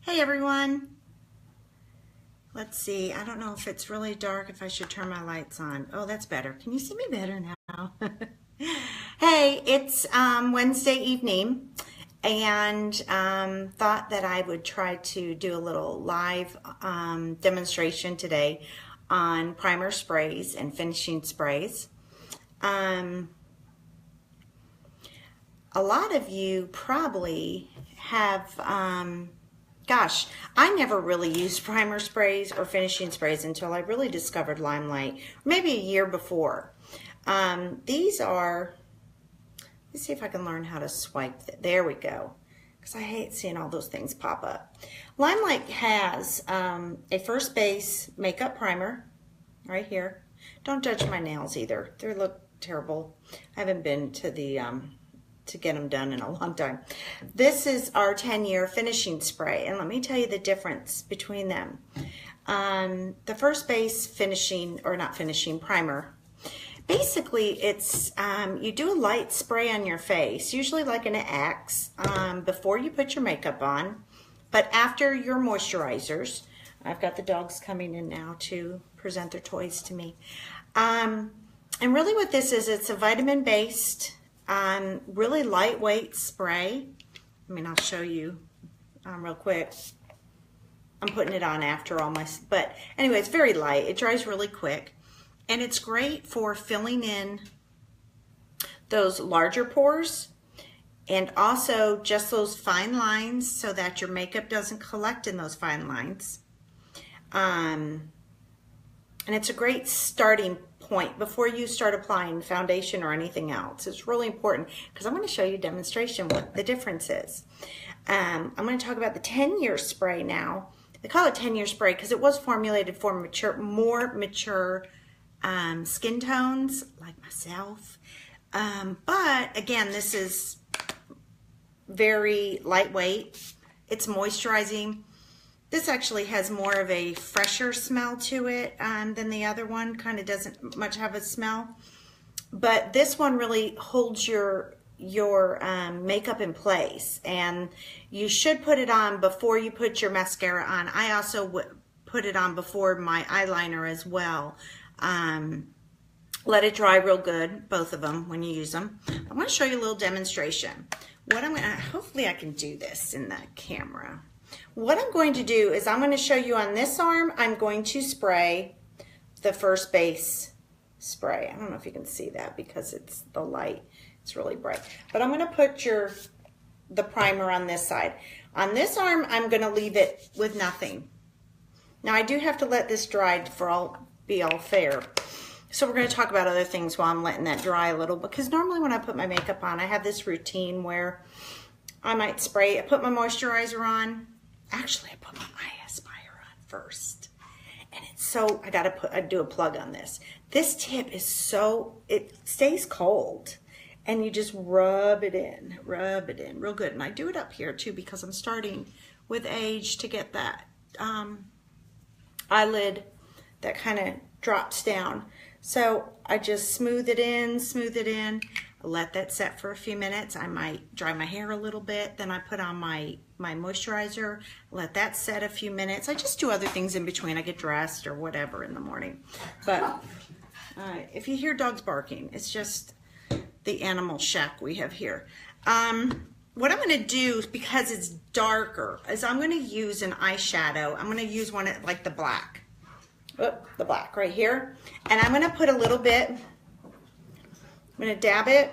Hey everyone. Let's see, I don't know if it's really dark, if I should turn my lights on. Oh, that's better. Can you see me better now? Hey, it's Wednesday evening and thought that I would try to do a little live demonstration today on primer sprays and finishing sprays. A lot of you probably have gosh, I never really used primer sprays or finishing sprays until I really discovered Limelight, maybe a year before. These are, let's see if I can learn how to swipe. There we go, because I hate seeing all those things pop up. Limelight has a First Base makeup primer right here. Don't judge my nails either. They look terrible. I haven't been to the to get them done in a long time. This is our 10-year finishing spray, and let me tell you the difference between them. The First Base finishing, or not finishing, primer, basically it's you do a light spray on your face, usually like an X, before you put your makeup on, but after your moisturizers. I've got the dogs coming in now to present their toys to me. And really what this is, it's a vitamin-based, really lightweight spray. I mean, I'll show you real quick. I'm putting it on after all my, but anyway, it's very light. It dries really quick, and it's great for filling in those larger pores and also just those fine lines so that your makeup doesn't collect in those fine lines. And it's a great starting point before you start applying foundation or anything else. It's really important because I'm going to show you a demonstration what the difference is. I'm going to talk about the 10-year spray now. They call it 10-year spray because it was formulated for more mature skin tones like myself. But again, this is very lightweight. It's moisturizing. This actually has more of a fresher smell to it than the other one. Kind of doesn't much have a smell. But this one really holds your makeup in place. And you should put it on before you put your mascara on. I also put it on before my eyeliner as well. Let it dry real good, both of them, when you use them. I'm going to show you a little demonstration. Hopefully I can do this in the camera. What I'm going to do is I'm going to show you on this arm, I'm going to spray the First Base spray. I don't know if you can see that because it's the light. It's really bright. But I'm going to put the primer on this side. On this arm, I'm going to leave it with nothing. Now I do have to let this dry for be all fair. So we're going to talk about other things while I'm letting that dry a little, because normally when I put my makeup on, I have this routine where I might spray, I put my moisturizer on. Actually, I put my eye aspire on first, and it's so, I do a plug on this. This tip is so, it stays cold, and you just rub it in real good. And I do it up here too because I'm starting with age to get that eyelid that kind of drops down. So I just smooth it in, let that set for a few minutes. I might dry my hair a little bit, then I put on my moisturizer, let that set a few minutes. I just do other things in between. I get dressed or whatever in the morning. But if you hear dogs barking, it's just the animal shack we have here. What I'm going to do, because it's darker, is I'm going to use an eyeshadow. I'm going to use one like the black. Oh, the black right here. And I'm going to put a little bit, I'm going to dab it.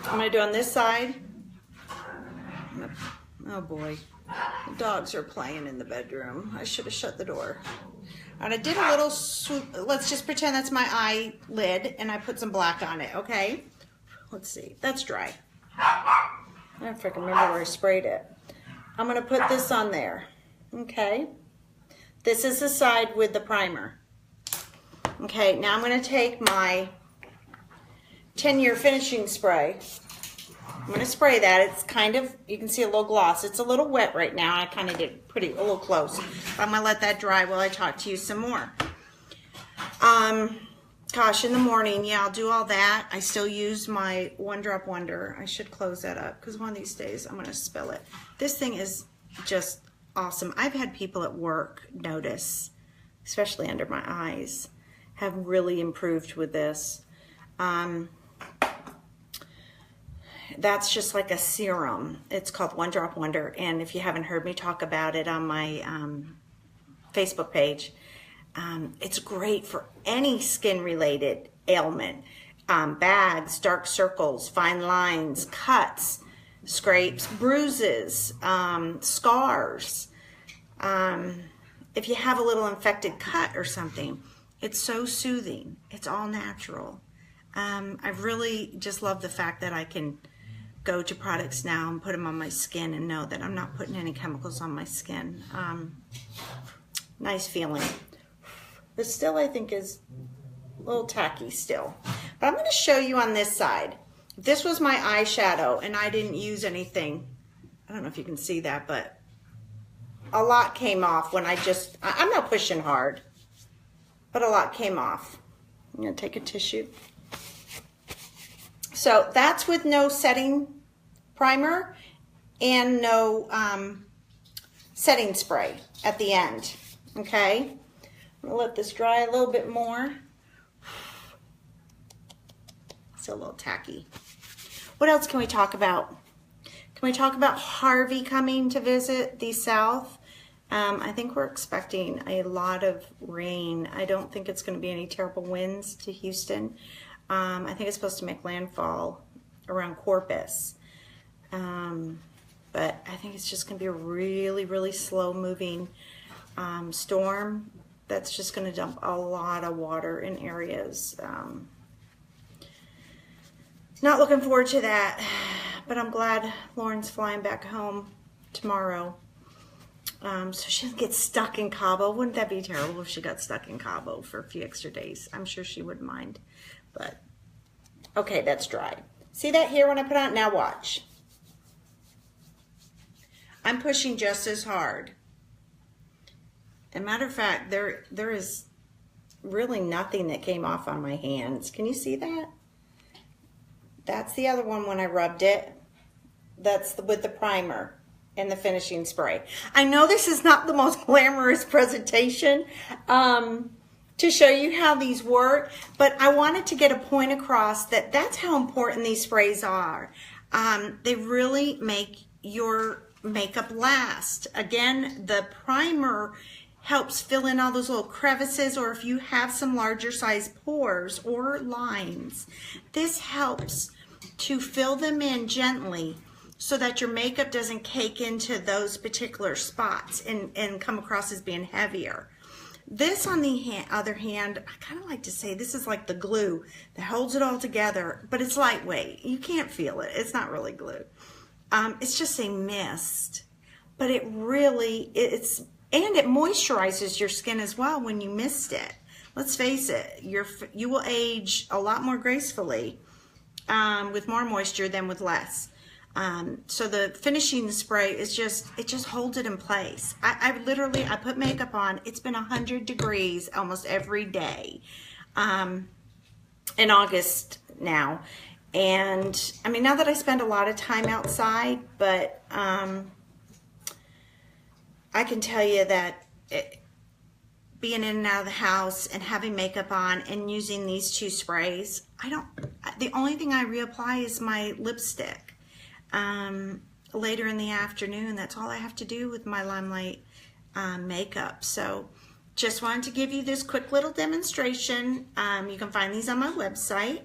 I'm going to do on this side. Oh boy, the dogs are playing in the bedroom. I should have shut the door. And I did a little swoop. Let's just pretend that's my eyelid and I put some black on it, okay? Let's see, that's dry. I don't know if I can remember where I sprayed it. I'm going to put this on there, okay? This is the side with the primer. Okay, now I'm going to take my 10-year finishing spray. I'm going to spray that. It's kind of, you can see a little gloss. It's a little wet right now. I kind of did a little close. I'm going to let that dry while I talk to you some more. Gosh, in the morning, yeah, I'll do all that. I still use my One Drop Wonder. I should close that up because one of these days I'm going to spill it. This thing is just awesome. I've had people at work notice, especially under my eyes, have really improved with this. That's just like a serum. It's called One Drop Wonder, and if you haven't heard me talk about it on my Facebook page, it's great for any skin-related ailment. Bags, dark circles, fine lines, cuts, scrapes, bruises, scars. If you have a little infected cut or something, it's so soothing. It's all natural. I really just love the fact that I can go to products now and put them on my skin and know that I'm not putting any chemicals on my skin. Nice feeling. But still, I think is a little tacky still. But I'm going to show you on this side. This was my eyeshadow, and I didn't use anything. I don't know if you can see that, but a lot came off when I'm not pushing hard, but a lot came off. I'm going to take a tissue. So that's with no setting primer and no setting spray at the end. Okay, I'm gonna let this dry a little bit more. It's a little tacky. What else can we talk about? Can we talk about Harvey coming to visit the South? I think we're expecting a lot of rain. I don't think it's going to be any terrible winds to Houston. I think it's supposed to make landfall around Corpus. But I think it's just going to be a really, really slow moving storm that's just going to dump a lot of water in areas. Not looking forward to that, but I'm glad Lauren's flying back home tomorrow. So she doesn't get stuck in Cabo. Wouldn't that be terrible if she got stuck in Cabo for a few extra days? I'm sure she wouldn't mind. But, okay, that's dry. See that here when I put on? Now watch. I'm pushing just as hard. As a matter of fact, there is really nothing that came off on my hands. Can you see that? That's the other one when I rubbed it. That's with the primer and the finishing spray. I know this is not the most glamorous presentation to show you how these work, but I wanted to get a point across that that's how important these sprays are. They really make your makeup last. Again, the primer helps fill in all those little crevices, or if you have some larger size pores or lines, this helps to fill them in gently so that your makeup doesn't cake into those particular spots and come across as being heavier. This, on the other hand, I kind of like to say this is like the glue that holds it all together, but it's lightweight. You can't feel it. It's not really glue. It's just a mist, but it really, and it moisturizes your skin as well when you mist it. Let's face it, you will age a lot more gracefully with more moisture than with less. So the finishing spray is it just holds it in place. I put makeup on. It's been 100 degrees almost every day in August now. And I mean, now that I spend a lot of time outside, but I can tell you that being in and out of the house and having makeup on and using these two sprays, the only thing I reapply is my lipstick. Later in the afternoon, that's all I have to do with my Limelight makeup. So just wanted to give you this quick little demonstration. You can find these on my website.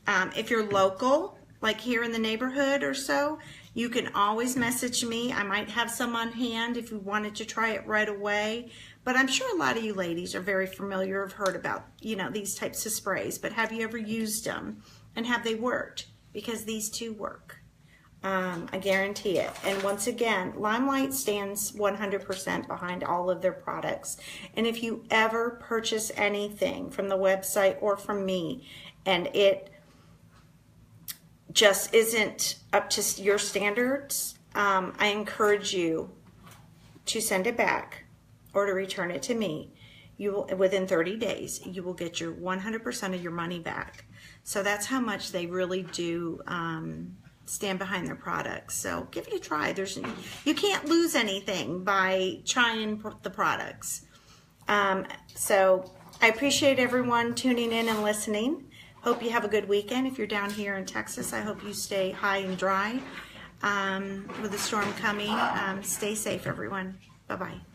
If you're local, like here in the neighborhood or so, you can always message me. I might have some on hand if you wanted to try it right away. But I'm sure a lot of you ladies are very familiar, have heard about, these types of sprays. But have you ever used them? And have they worked? Because these two work. I guarantee it. And once again, Limelight stands 100% behind all of their products. And if you ever purchase anything from the website or from me, and it just isn't up to your standards, I encourage you to send it back or to return it to me. You will, within 30 days, you will get your 100% of your money back. So that's how much they really do stand behind their products. So give it a try. You can't lose anything by trying the products. So I appreciate everyone tuning in and listening. Hope you have a good weekend. If you're down here in Texas, I hope you stay high and dry with the storm coming. Stay safe, everyone. Bye-bye.